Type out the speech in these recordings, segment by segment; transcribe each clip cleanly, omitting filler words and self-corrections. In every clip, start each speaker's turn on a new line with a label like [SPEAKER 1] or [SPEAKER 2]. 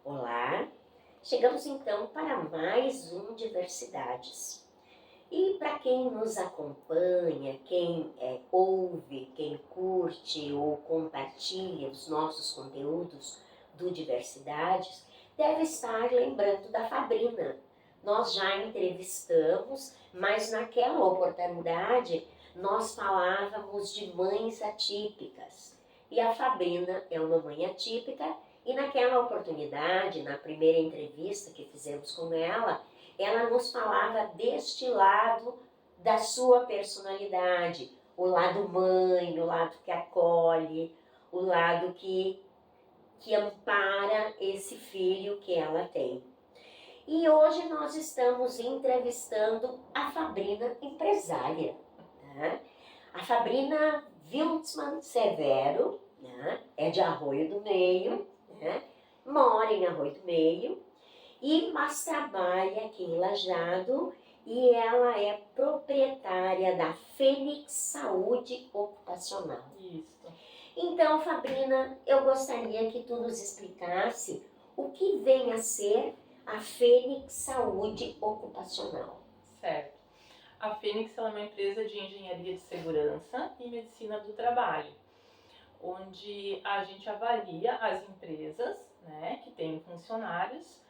[SPEAKER 1] Olá, chegamos então para mais um Diversidades. E para quem nos acompanha, quem ouve, quem curte ou compartilha os nossos conteúdos do Diversidades, deve estar lembrando da Fabrina. Nós já entrevistamos, mas naquela oportunidade nós falávamos de mães atípicas. E a Fabrina é uma mãe atípica. E naquela oportunidade, na primeira entrevista que fizemos com ela nos falava deste lado da sua personalidade, o lado mãe, o lado que acolhe, o lado que ampara esse filho que ela tem. E hoje nós estamos entrevistando a Fabrina empresária. Né? A Fabrina Wildsman Severo, né? É de Arroio do Meio, né? Mora em Arroio do Meio, mas trabalha aqui em Lajeado e ela é proprietária da Fênix Saúde Ocupacional.
[SPEAKER 2] Isso.
[SPEAKER 1] Então, Fabrina, eu gostaria que tu nos explicasse o que vem a ser a Fênix Saúde Ocupacional.
[SPEAKER 2] Certo. A Fênix é uma empresa de engenharia de segurança e medicina do trabalho, onde a gente avalia as empresas, né, que têm funcionários,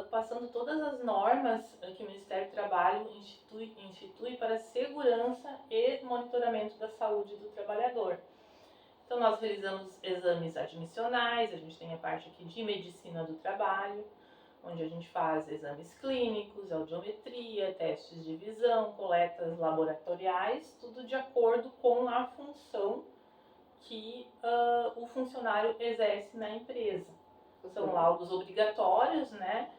[SPEAKER 2] passando todas as normas que o Ministério do Trabalho institui para segurança e monitoramento da saúde do trabalhador. Então nós realizamos exames admissionais, a gente tem a parte aqui de medicina do trabalho, onde a gente faz exames clínicos, audiometria, testes de visão, coletas laboratoriais, tudo de acordo com a função que o funcionário exerce na empresa. São laudos obrigatórios, né?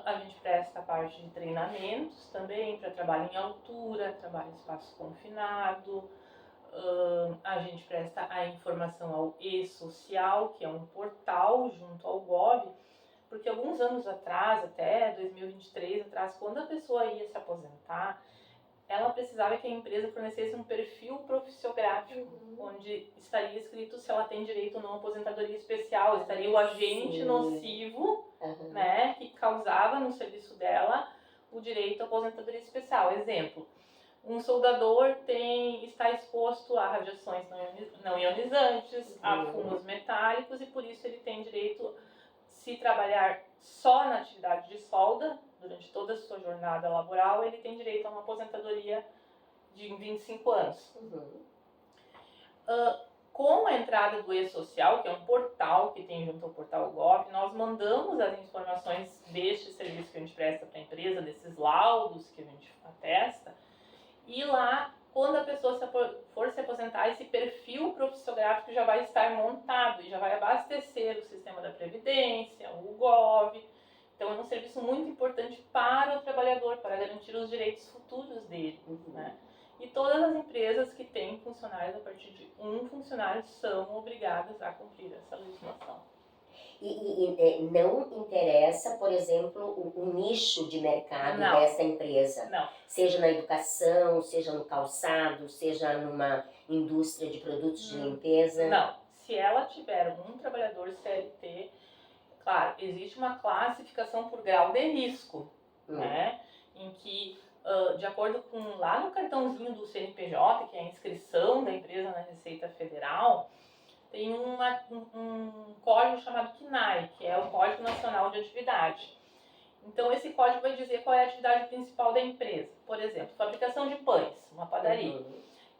[SPEAKER 2] A gente presta a parte de treinamentos também para trabalho em altura, trabalho em espaço confinado. A gente presta a informação ao e-social, que é um portal junto ao Gov, porque alguns anos atrás, até 2023 atrás, quando a pessoa ia se aposentar, ela precisava que a empresa fornecesse um perfil profissiográfico, onde estaria escrito se ela tem direito ou não à aposentadoria especial, estaria o agente nocivo, né, que causava no serviço dela o direito à aposentadoria especial. Exemplo, um soldador está exposto a radiações não ionizantes, a fumos metálicos, e por isso ele tem direito, se trabalhar só na atividade de solda, durante toda a sua jornada laboral, ele tem direito a uma aposentadoria de 25 anos. Com a entrada do e-social, que é um portal que tem junto ao portal Gov, nós mandamos as informações deste serviço que a gente presta para a empresa, desses laudos que a gente atesta, e lá, quando a pessoa for se aposentar, esse perfil profissiográfico já vai estar montado e já vai abastecer o sistema da Previdência, o Gov. Então é um serviço muito importante para o trabalhador, para garantir os direitos futuros dele. Né? E todas as empresas que têm funcionários a partir de um funcionário são obrigadas a cumprir essa legislação.
[SPEAKER 1] E não interessa, por exemplo, o nicho de mercado dessa empresa.
[SPEAKER 2] Não.
[SPEAKER 1] Seja na educação, seja no calçado, seja numa indústria de produtos de limpeza.
[SPEAKER 2] Não. Se ela tiver um trabalhador CLT, claro, existe uma classificação por grau de risco, né? Em que, de acordo com lá no cartãozinho do CNPJ, que é a inscrição da empresa na Receita Federal, tem um código chamado CNAE, que é o Código Nacional de Atividade. Então, esse código vai dizer qual é a atividade principal da empresa. Por exemplo, fabricação de pães, uma padaria.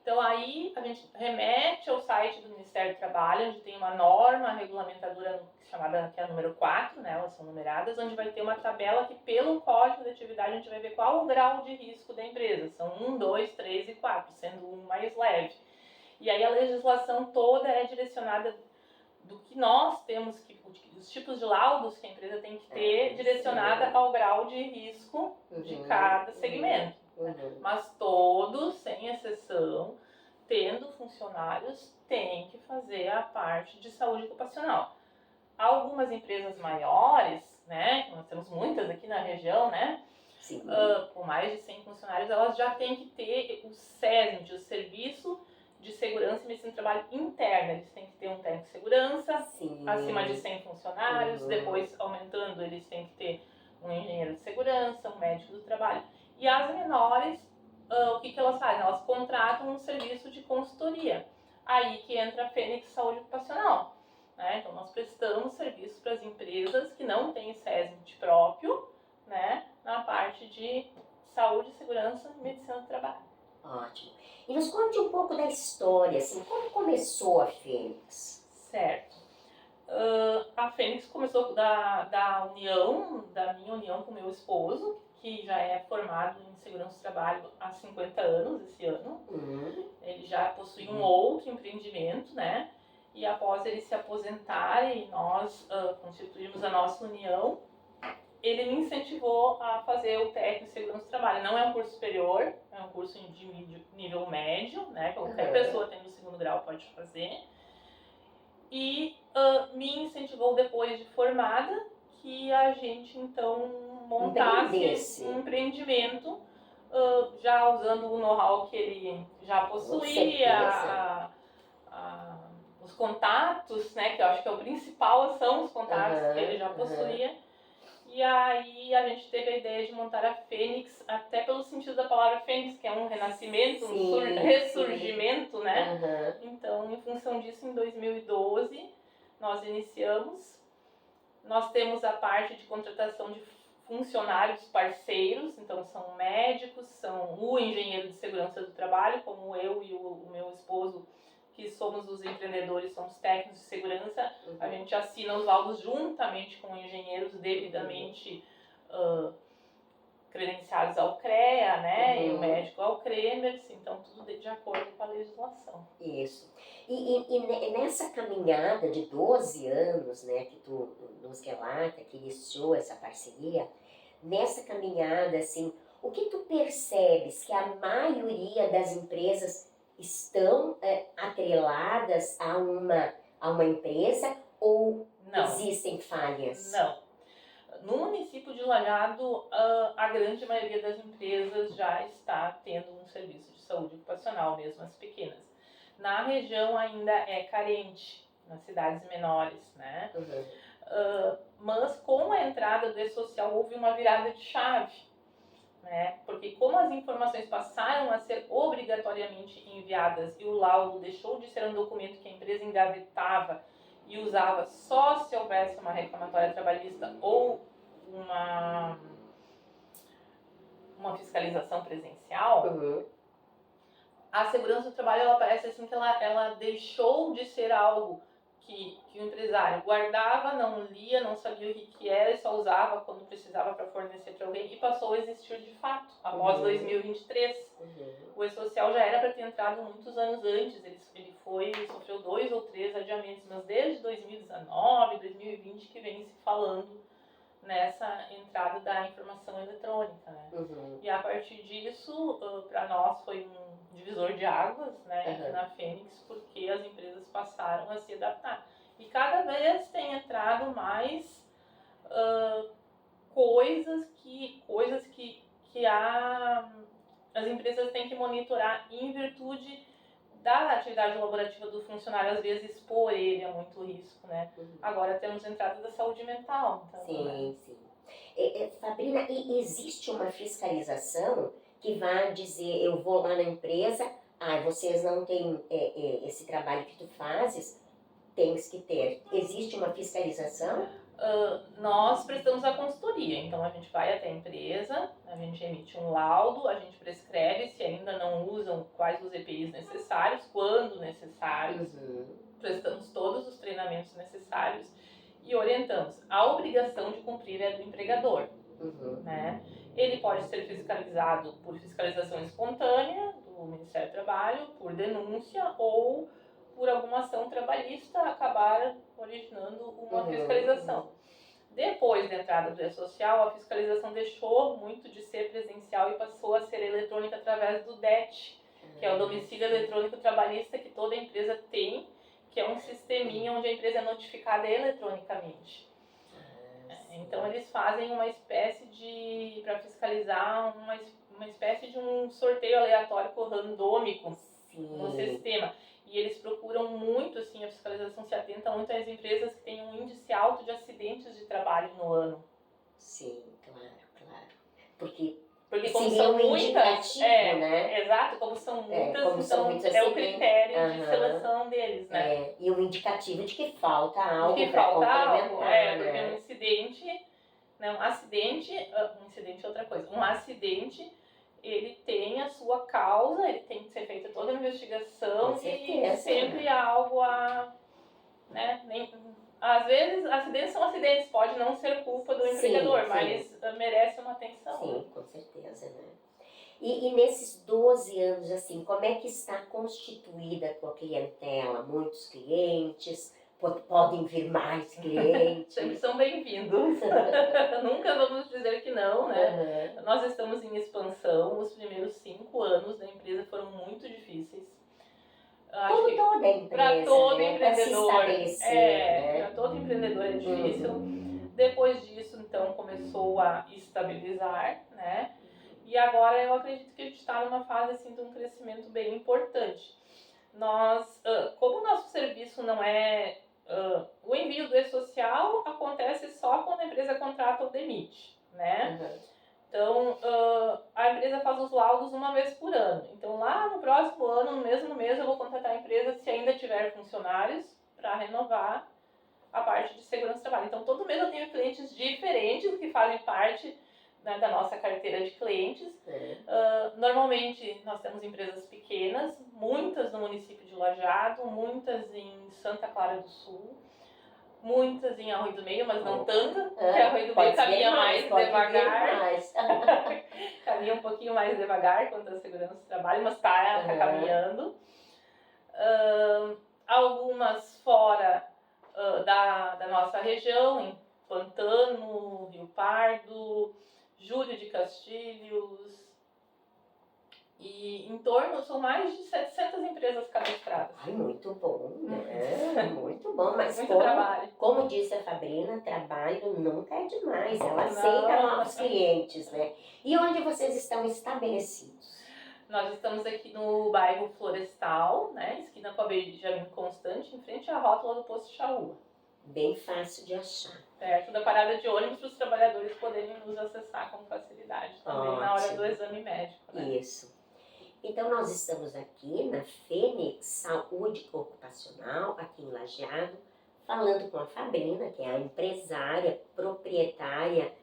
[SPEAKER 2] Então, aí a gente remete ao site do Ministério do Trabalho, onde tem uma norma regulamentadora chamada, que é a número 4, né, elas são numeradas, onde vai ter uma tabela que, pelo código de atividade, a gente vai ver qual o grau de risco da empresa. São 1, 2, 3 e 4, sendo 1 mais leve. E aí a legislação toda é direcionada do que nós temos, os tipos de laudos que a empresa tem que ter, direcionada ao grau de risco de cada segmento. Mas todos, sem exceção, tendo funcionários, têm que fazer a parte de saúde ocupacional. Algumas empresas maiores, né, nós temos muitas aqui na região, né, com mais de 100 funcionários, elas já têm que ter o SESMIT, o Serviço de segurança e medicina do trabalho interna. Eles têm que ter um técnico de segurança,
[SPEAKER 1] Sim.
[SPEAKER 2] acima de 100 funcionários, depois aumentando eles têm que ter um engenheiro de segurança, um médico do trabalho. E as menores, o que elas fazem? Elas contratam um serviço de consultoria. Aí que entra a Fênix Saúde Ocupacional. Né? Então nós prestamos serviço para as empresas que não têm SESMIT próprio, né? Na parte de saúde, segurança e medicina do trabalho.
[SPEAKER 1] Ótimo. E nos conte um pouco da história, assim, como começou a Fênix?
[SPEAKER 2] Certo. A Fênix começou da minha união com meu esposo, que já é formado em segurança do trabalho há 50 anos esse ano. Ele já possui um outro empreendimento, né? E após ele se aposentar e nós constituímos a nossa união, ele me incentivou a fazer o técnico de segurança do trabalho. Não é um curso superior, é um curso de nível médio, né? Qualquer pessoa tendo o segundo grau pode fazer. E me incentivou depois de formada que a gente então montasse um empreendimento já usando o know-how que ele já possuía, os contatos, né, que eu acho que é o principal, são os contatos que ele já possuía. E aí a gente teve a ideia de montar a Fênix, até pelo sentido da palavra Fênix, que é um renascimento, um ressurgimento, né? Então, em função disso, em 2012, nós iniciamos. Nós temos a parte de contratação de funcionários parceiros, então são médicos, são o engenheiro de segurança do trabalho, como eu e o meu esposo, que somos os empreendedores, somos técnicos de segurança. A gente assina os laudos juntamente com engenheiros devidamente credenciados ao CREA, né? E o médico ao CREMERS, então tudo de acordo com a legislação.
[SPEAKER 1] Isso. E nessa caminhada de 12 anos, né, que tu nos relata, que iniciou essa parceria, nessa caminhada, assim, o que tu percebes que a maioria das empresas estão atreladas a uma empresa ou
[SPEAKER 2] não
[SPEAKER 1] existem falhas?
[SPEAKER 2] Não. No município de Lajeado, a grande maioria das empresas já está tendo um serviço de saúde ocupacional, mesmo as pequenas. Na região ainda é carente, nas cidades menores, né? Mas com a entrada do E-Social houve uma virada de chave, né? Porque como as informações passaram a ser obrigatoriamente enviadas e o laudo deixou de ser um documento que a empresa engavetava e usava só se houvesse uma reclamatória trabalhista ou uma fiscalização presencial, a segurança do trabalho, ela parece assim que ela deixou de ser algo que o empresário guardava, não lia, não sabia o que era e só usava quando precisava para fornecer para alguém, e passou a existir de fato, após 2023. O E-Social já era para ter entrado muitos anos antes, ele sofreu 2 ou 3 adiamentos, mas desde 2019, 2020 que vem se falando nessa entrada da informação eletrônica, né? E a partir disso, para nós foi um divisor de águas, né, aqui na Fênix, porque as empresas passaram a se adaptar. E cada vez tem entrado mais coisas que as empresas têm que monitorar em virtude da atividade laborativa do funcionário, às vezes expor ele a muito risco, né? Agora temos a entrada da saúde mental. Então,
[SPEAKER 1] sim. Fabrina, existe uma fiscalização que vai dizer, eu vou lá na empresa, vocês não têm esse trabalho que tu fazes, tens que ter. Existe uma fiscalização?
[SPEAKER 2] Nós prestamos a consultoria, então a gente vai até a empresa, a gente emite um laudo, a gente prescreve se ainda não usam quais os EPIs necessários, quando necessários, prestamos todos os treinamentos necessários e orientamos. A obrigação de cumprir é do empregador, né? Ele pode ser fiscalizado por fiscalização espontânea do Ministério do Trabalho, por denúncia ou por alguma ação trabalhista acabar originando uma fiscalização. Depois da entrada do E-Social, a fiscalização deixou muito de ser presencial e passou a ser eletrônica através do DET, que é o domicílio eletrônico trabalhista que toda empresa tem, que é um sisteminha onde a empresa é notificada eletronicamente. Então eles fazem uma espécie de, para fiscalizar, uma espécie de um sorteio aleatório randômico no
[SPEAKER 1] Sim,
[SPEAKER 2] sistema. E eles procuram muito, assim, a fiscalização se atenta muito às empresas que têm um índice alto de acidentes de trabalho no ano.
[SPEAKER 1] sim, claro, claro. Porque
[SPEAKER 2] Porque como
[SPEAKER 1] seria
[SPEAKER 2] são
[SPEAKER 1] um
[SPEAKER 2] muitas,
[SPEAKER 1] indicativo, né?
[SPEAKER 2] exato, como são muitas,
[SPEAKER 1] Como são
[SPEAKER 2] então
[SPEAKER 1] muitos
[SPEAKER 2] é o
[SPEAKER 1] acidentes.
[SPEAKER 2] critério de
[SPEAKER 1] Aham.
[SPEAKER 2] seleção deles, né?
[SPEAKER 1] E um indicativo de que falta
[SPEAKER 2] De
[SPEAKER 1] algo
[SPEAKER 2] que
[SPEAKER 1] para
[SPEAKER 2] falta algo,
[SPEAKER 1] complementar,
[SPEAKER 2] porque um
[SPEAKER 1] né?
[SPEAKER 2] incidente, né, um incidente é outra coisa, um acidente, ele tem a sua causa, ele tem que ser feita toda a
[SPEAKER 1] Com
[SPEAKER 2] investigação e
[SPEAKER 1] certeza.
[SPEAKER 2] sempre há algo né, às vezes acidentes são acidentes, pode não ser culpa do
[SPEAKER 1] Sim,
[SPEAKER 2] empregador,
[SPEAKER 1] sim,
[SPEAKER 2] mas merece uma atenção, né?
[SPEAKER 1] sim, com certeza, né? E nesses 12 anos, assim, como é que está constituída a tua clientela? Muitos clientes? Podem vir mais
[SPEAKER 2] Sempre
[SPEAKER 1] clientes?
[SPEAKER 2] são bem-vindos. Nunca vamos dizer que não, né?
[SPEAKER 1] Aham.
[SPEAKER 2] Nós estamos em expansão, os primeiros 5 anos da empresa foram muito difíceis. Acho
[SPEAKER 1] Como
[SPEAKER 2] que
[SPEAKER 1] toda
[SPEAKER 2] para
[SPEAKER 1] empresa,
[SPEAKER 2] todo
[SPEAKER 1] né? Para se
[SPEAKER 2] empreendedor,
[SPEAKER 1] estabelecer,
[SPEAKER 2] para
[SPEAKER 1] né?
[SPEAKER 2] todo empreendedor é difícil.
[SPEAKER 1] Uhum.
[SPEAKER 2] Depois disso, então, começou a estabilizar, né? E agora eu acredito que a gente está numa fase assim de um crescimento bem importante. Nós, como o nosso serviço não é o envio do e-social acontece só quando a empresa contrata ou demite, né?
[SPEAKER 1] Uhum.
[SPEAKER 2] Então, a empresa faz os laudos uma vez por ano. Então, lá no próximo ano, no mesmo mês, eu vou contratar a empresa se ainda tiver funcionários para renovar a parte de segurança do trabalho. Então, todo mês eu tenho clientes diferentes que fazem parte, né, da nossa carteira de clientes. Normalmente, nós temos empresas pequenas, muitas no município de Lajeado, muitas em Santa Clara do Sul, muitas em Arroio do Meio, mas não tanta, porque Arroio do Meio
[SPEAKER 1] Pode vir
[SPEAKER 2] caminha mais
[SPEAKER 1] pode vir
[SPEAKER 2] devagar.
[SPEAKER 1] mais.
[SPEAKER 2] Caminha um pouquinho mais devagar quanto à segurança do trabalho, mas tá caminhando. Algumas fora da nossa região, em Pantano, Rio Pardo, Júlio de Castilhos, e em torno são mais de 700 empresas cadastradas.
[SPEAKER 1] Ai, muito bom, né? Muito bom, mas
[SPEAKER 2] muito trabalho.
[SPEAKER 1] Como disse a Fabrina, trabalho nunca é demais, ela aceita novos clientes, né? E onde vocês estão estabelecidos?
[SPEAKER 2] Nós estamos aqui no bairro Florestal, né? Esquina com a Benjamin Constante, em frente à rótula do posto Charrua.
[SPEAKER 1] Bem fácil de achar.
[SPEAKER 2] Perto da parada de ônibus para os trabalhadores poderem nos acessar com facilidade também na hora do exame médico, né?
[SPEAKER 1] Isso. Então, nós estamos aqui na Fênix Saúde Ocupacional, aqui em Lajeado, falando com a Fabrina, que é a empresária, proprietária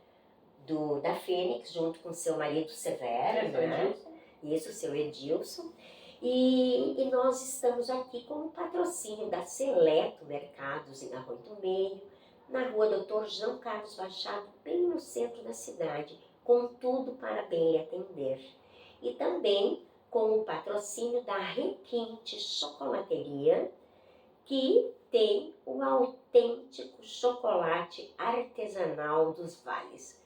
[SPEAKER 1] da Fênix, junto com seu marido Severo, né? Isso, seu Edilson. E nós estamos aqui com o patrocínio da Seleto Mercados em Arroio do Meio, na rua Dr. João Carlos Machado, bem no centro da cidade, com tudo para bem lhe atender. E também com o patrocínio da Requinte Chocolateria, que tem o autêntico chocolate artesanal dos vales.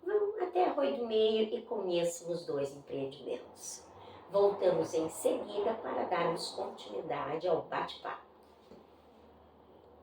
[SPEAKER 1] Vamos até Arroio do Meio e conheçam os dois empreendimentos. Voltamos em seguida para darmos continuidade ao bate-papo.